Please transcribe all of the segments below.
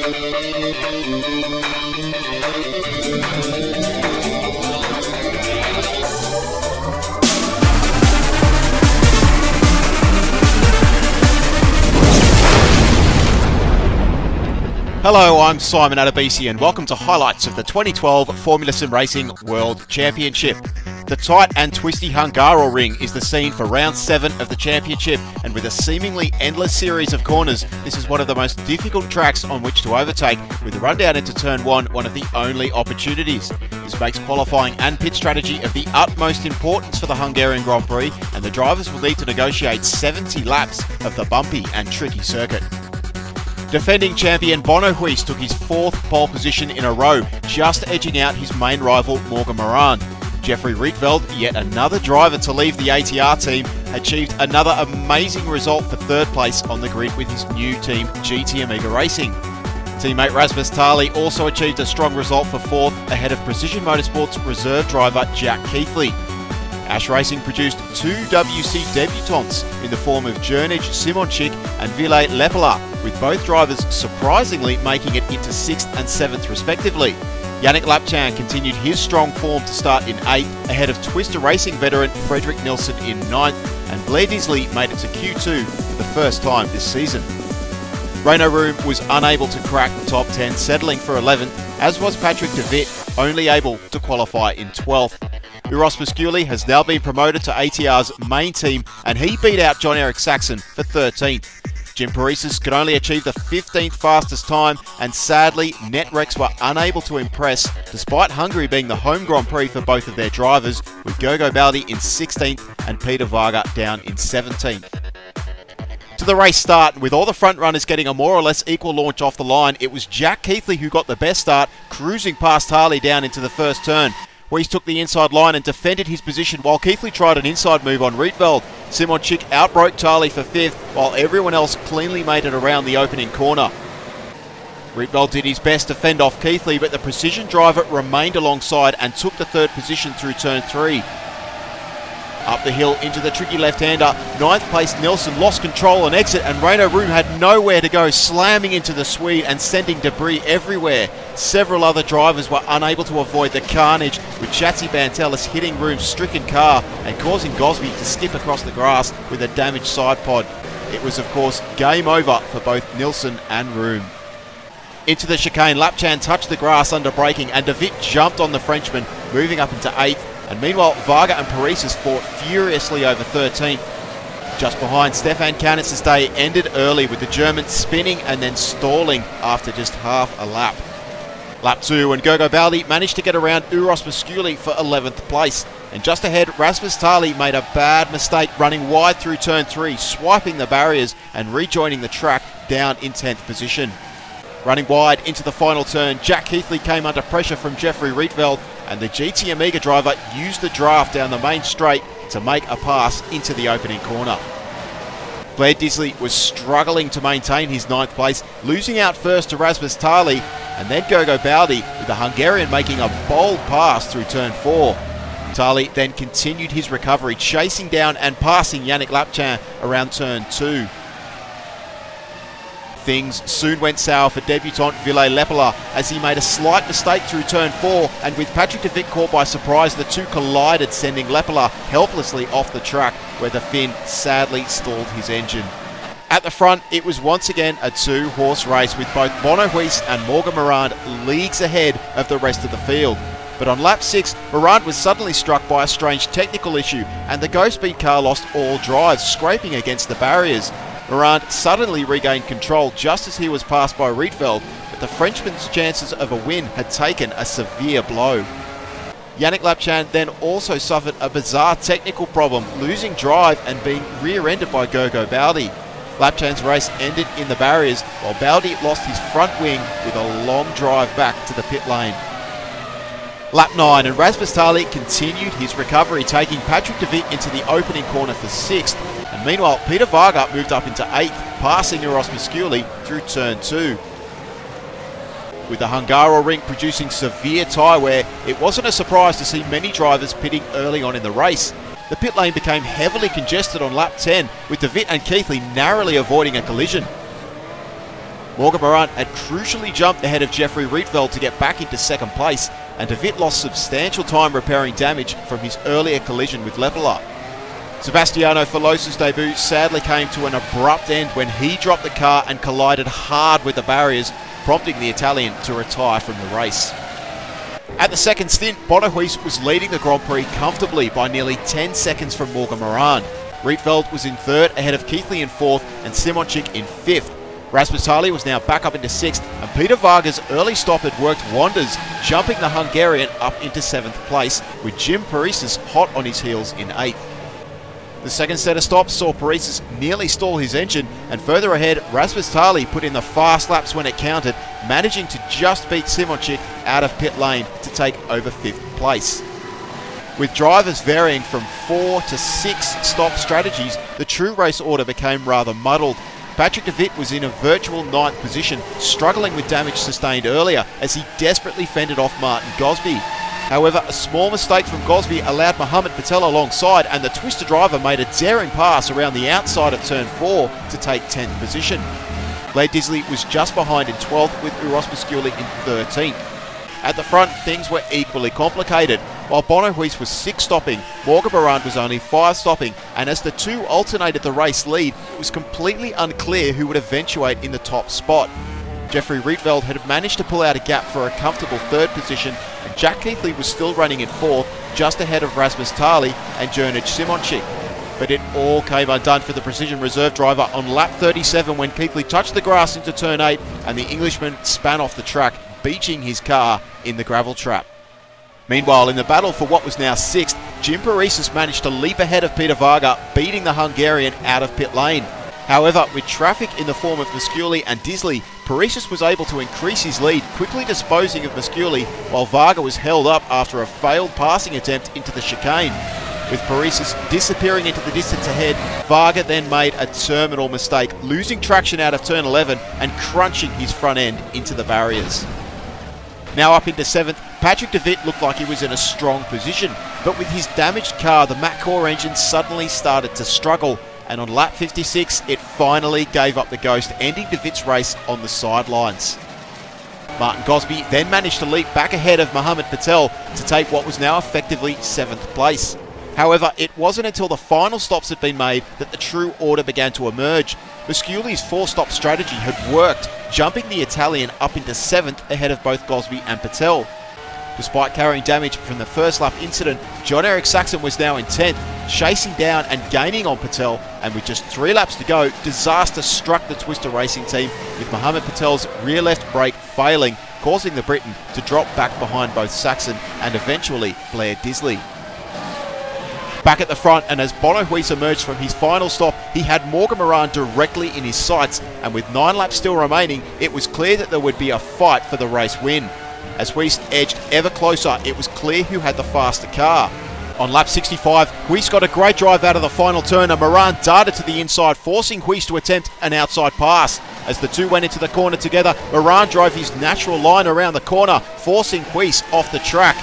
Hello, I'm Simon Adebisi and welcome to highlights of the 2012 Formula Sim Racing World Championship. The tight and twisty Hungary ring is the scene for round 7 of the championship, and with a seemingly endless series of corners, this is one of the most difficult tracks on which to overtake, with the rundown into turn 1 one of the only opportunities. This makes qualifying and pit strategy of the utmost importance for the Hungarian Grand Prix, and the drivers will need to negotiate 70 laps of the bumpy and tricky circuit. Defending champion Bono Huis took his 4th pole position in a row, just edging out his main rival Morgan Morand. Jeffrey Rietveld, yet another driver to leave the ATR team, achieved another amazing result for 3rd place on the grid with his new team GT Amiga Racing. Teammate Rasmus Tali also achieved a strong result for 4th ahead of Precision Motorsports reserve driver Jack Keithley. Ash Racing produced 2 WC debutants in the form of Jernij Simonchik and Ville Lepela, with both drivers surprisingly making it into 6th and 7th respectively. Yannick Lapchan continued his strong form to start in 8th, ahead of Twister Racing veteran Fredrik Nilsson in 9th, and Blair Disley made it to Q2 for the first time this season. Renault Room was unable to crack the top 10, settling for 11th, as was Patrick de Wit, only able to qualify in 12th. Uros Musculi has now been promoted to ATR's main team, and he beat out John-Eric Saxon for 13th. Jim Parisas could only achieve the 15th fastest time, and sadly, Netrex were unable to impress, despite Hungary being the home Grand Prix for both of their drivers, with Gogo Baldi in 16th and Peter Varga down in 17th. To the race start, with all the front runners getting a more or less equal launch off the line, it was Jack Keithley who got the best start, cruising past Harley down into the first turn. Weiss took the inside line and defended his position while Keithley tried an inside move on Rietveld. Simonchik outbroke Tali for 5th, while everyone else cleanly made it around the opening corner. Rietveld did his best to fend off Keithley, but the precision driver remained alongside and took the 3rd position through turn 3. Up the hill into the tricky left-hander, 9th place Nilsson lost control and exit, and Renault Room had nowhere to go, slamming into the Swede and sending debris everywhere. Several other drivers were unable to avoid the carnage, with Chatsy Bantelis hitting Room's stricken car and causing Gosby to skip across the grass with a damaged side pod. It was of course game over for both Nilsson and Room. Into the chicane, Lapchan touched the grass under braking, and de Wit jumped on the Frenchman, moving up into 8th. And meanwhile, Varga and Parisas fought furiously over 13th. Just behind, Stefan Kanitz's day ended early, with the German spinning and then stalling after just half a lap. Lap 2, and Gogo Baldi managed to get around Uros Musculi for 11th place. And just ahead, Rasmus Tali made a bad mistake running wide through turn 3, swiping the barriers and rejoining the track down in 10th position. Running wide into the final turn, Jack Keithley came under pressure from Jeffrey Rietveld, and the GT Amiga driver used the draft down the main straight to make a pass into the opening corner. Blair Disley was struggling to maintain his 9th place, losing out first to Rasmus Tali, and then Gogo Baldi, with the Hungarian making a bold pass through turn 4. Tali then continued his recovery, chasing down and passing Yannick Lapchan around turn 2. Things soon went sour for debutant Ville Lepela as he made a slight mistake through turn 4, and with Patrick de Wit caught by surprise, the two collided, sending Lepela helplessly off the track, where the Finn sadly stalled his engine. At the front, it was once again a 2-horse race, with both Bono Huis and Morgan Morand leagues ahead of the rest of the field. But on lap 6, Morand was suddenly struck by a strange technical issue, and the Go-Speed car lost all drives, scraping against the barriers. Morand suddenly regained control just as he was passed by Rietveld, but the Frenchman's chances of a win had taken a severe blow. Yannick Lapchan then also suffered a bizarre technical problem, losing drive and being rear-ended by Gogo Baldi. Lapchan's race ended in the barriers, while Baldi lost his front wing with a long drive back to the pit lane. Lap 9, and Rasmus Tali continued his recovery, taking Patrick de Wit into the opening corner for 6th. And meanwhile, Peter Varga moved up into 8th, passing Uros Musculi through turn 2. With the Hungary ring producing severe tyre wear, it wasn't a surprise to see many drivers pitting early on in the race. The pit lane became heavily congested on lap 10, with de Wit and Keithley narrowly avoiding a collision. Morgan Moran had crucially jumped ahead of Jeffrey Rietveld to get back into second place, and de Wit lost substantial time repairing damage from his earlier collision with Lepela. Sebastiano Filosa's debut sadly came to an abrupt end when he dropped the car and collided hard with the barriers, prompting the Italian to retire from the race. At the second stint, Bonohuis was leading the Grand Prix comfortably by nearly 10 seconds from Morgan Moran. Rietveld was in third ahead of Keithley in fourth and Simonchik in fifth. Rasmus Tali was now back up into sixth, and Peter Varga's early stop had worked wonders, jumping the Hungarian up into seventh place, with Jim Parisas hot on his heels in eighth. The second set of stops saw Parisas nearly stall his engine, and further ahead, Rasmus Tali put in the fast laps when it counted, managing to just beat Simonchik out of pit lane to take over fifth place. With drivers varying from 4 to 6 stop strategies, the true race order became rather muddled. Patrick de Wit was in a virtual ninth position, struggling with damage sustained earlier as he desperately fended off Martin Gosby. However, a small mistake from Gosby allowed Mohamed Patel alongside, and the Twister driver made a daring pass around the outside of turn 4 to take 10th position. Blair Disley was just behind in 12th, with Uros Musculi in 13th. At the front, things were equally complicated. While Bonohuis was 6 stopping, Morgan Moran was only 5 stopping, and as the two alternated the race lead, it was completely unclear who would eventuate in the top spot. Jeffrey Rietveld had managed to pull out a gap for a comfortable third position, and Jack Keithley was still running in fourth, just ahead of Rasmus Tali and Jernij Simonchik. But it all came undone for the Precision Reserve driver on lap 37 when Keithley touched the grass into turn 8 and the Englishman span off the track, beaching his car in the gravel trap. Meanwhile, in the battle for what was now 6th, Jim Parisas managed to leap ahead of Peter Varga, beating the Hungarian out of pit lane. However, with traffic in the form of Musculi and Disley, Parisas was able to increase his lead, quickly disposing of Musculi, while Varga was held up after a failed passing attempt into the chicane. With Parisas disappearing into the distance ahead, Varga then made a terminal mistake, losing traction out of turn 11 and crunching his front end into the barriers. Now up into 7th, Patrick de Wit looked like he was in a strong position, but with his damaged car, the McCore engine suddenly started to struggle, and on lap 56, it finally gave up the ghost, ending de Wit's race on the sidelines. Martin Gosby then managed to leap back ahead of Mohamed Patel to take what was now effectively 7th place. However, it wasn't until the final stops had been made that the true order began to emerge. Musculi's 4-stop strategy had worked, jumping the Italian up into 7th ahead of both Gosby and Patel. Despite carrying damage from the first lap incident, John-Eric Saxon was now in 10th, chasing down and gaining on Patel, and with just 3 laps to go, disaster struck the Twister Racing team, with Mohamed Patel's rear left brake failing, causing the Briton to drop back behind both Saxon and eventually Blair Disley. Back at the front, and as Bonohuis emerged from his final stop, he had Morgan Moran directly in his sights, and with 9 laps still remaining, it was clear that there would be a fight for the race win. As Huis edged ever closer, it was clear who had the faster car. On lap 65, Huis got a great drive out of the final turn, and Moran darted to the inside, forcing Huis to attempt an outside pass. As the two went into the corner together, Moran drove his natural line around the corner, forcing Huis off the track.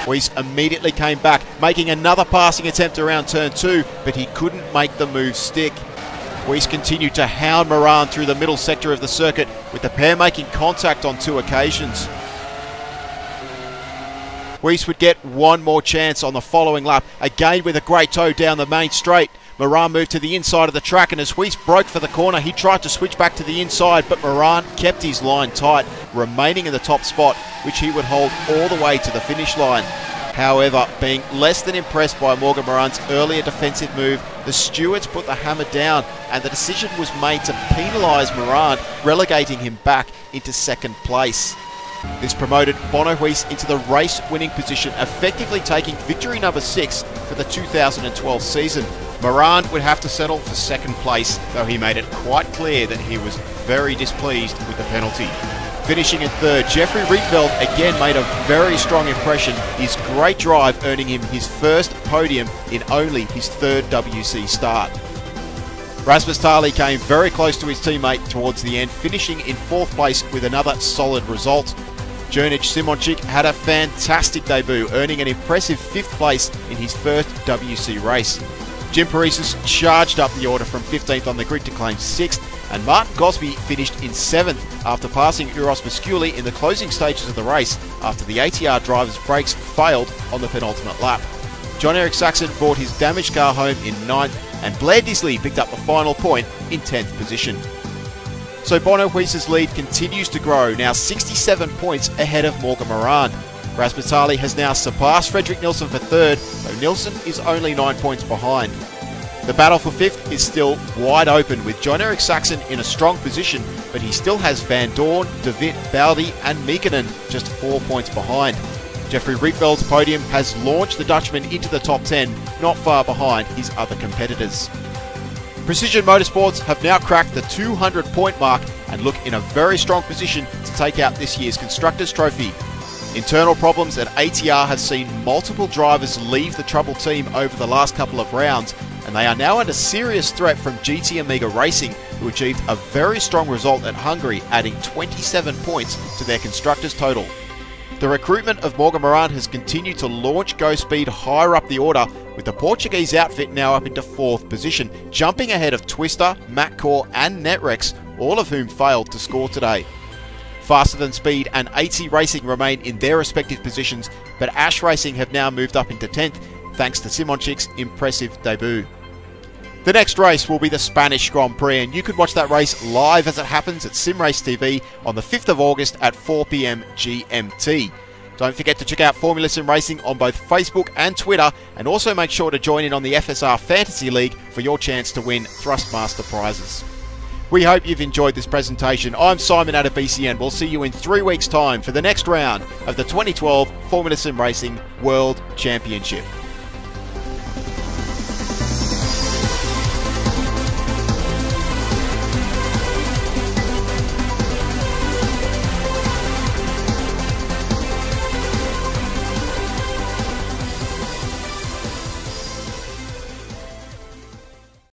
Huis immediately came back, making another passing attempt around turn 2, but he couldn't make the move stick. Huis continued to hound Moran through the middle sector of the circuit, with the pair making contact on 2 occasions. Huis would get one more chance on the following lap, again with a great tow down the main straight. Moran moved to the inside of the track, and as Huis broke for the corner, he tried to switch back to the inside, but Moran kept his line tight, remaining in the top spot, which he would hold all the way to the finish line. However, being less than impressed by Morgan Moran's earlier defensive move, the stewards put the hammer down, and the decision was made to penalise Moran, relegating him back into 2nd place. This promoted Bonohuis into the race-winning position, effectively taking victory number 6 for the 2012 season. Moran would have to settle for 2nd place, though he made it quite clear that he was very displeased with the penalty. Finishing in 3rd, Jeffrey Rietveld again made a very strong impression, his great drive earning him his first podium in only his 3rd WC start. Rasmus Tali came very close to his teammate towards the end, finishing in 4th place with another solid result. Jernij Simonchik had a fantastic debut, earning an impressive 5th place in his first WC race. Jim Parisas charged up the order from 15th on the grid to claim 6th, and Martin Gosby finished in 7th after passing Uros Musculi in the closing stages of the race after the ATR driver's brakes failed on the penultimate lap. John-Eric Saxon brought his damaged car home in 9th, and Blair Disley picked up the final point in 10th position. So Bono Huisa's lead continues to grow, now 67 points ahead of Morgan Moran. Rasmus Harley has now surpassed Frederick Nilsson for 3rd, though Nilsson is only 9 points behind. The battle for 5th is still wide open, with John-Eric Saxon in a strong position, but he still has Van Dorn, De Wit, Baldi and Mikkonen just 4 points behind. Jeffrey Rietveld's podium has launched the Dutchman into the top 10, not far behind his other competitors. Precision Motorsports have now cracked the 200 point mark and look in a very strong position to take out this year's Constructors' Trophy. Internal problems at ATR have seen multiple drivers leave the Trouble team over the last couple of rounds, and they are now under serious threat from GT Amiga Racing, who achieved a very strong result at Hungary, adding 27 points to their Constructors' total. The recruitment of Morgan Moran has continued to launch Go Speed higher up the order, with the Portuguese outfit now up into 4th position, jumping ahead of Twister, MacCore and Netrex, all of whom failed to score today. Faster Than Speed and 8C Racing remain in their respective positions, but Ash Racing have now moved up into 10th, thanks to Simonchik's impressive debut. The next race will be the Spanish Grand Prix, and you could watch that race live as it happens at SimRace TV on the 5th of August at 4 PM GMT. Don't forget to check out Formula Sim Racing on both Facebook and Twitter, and also make sure to join in on the FSR Fantasy League for your chance to win Thrustmaster prizes. We hope you've enjoyed this presentation. I'm Simon out of BCN. We'll see you in 3 weeks' time for the next round of the 2012 Formula Sim Racing World Championship.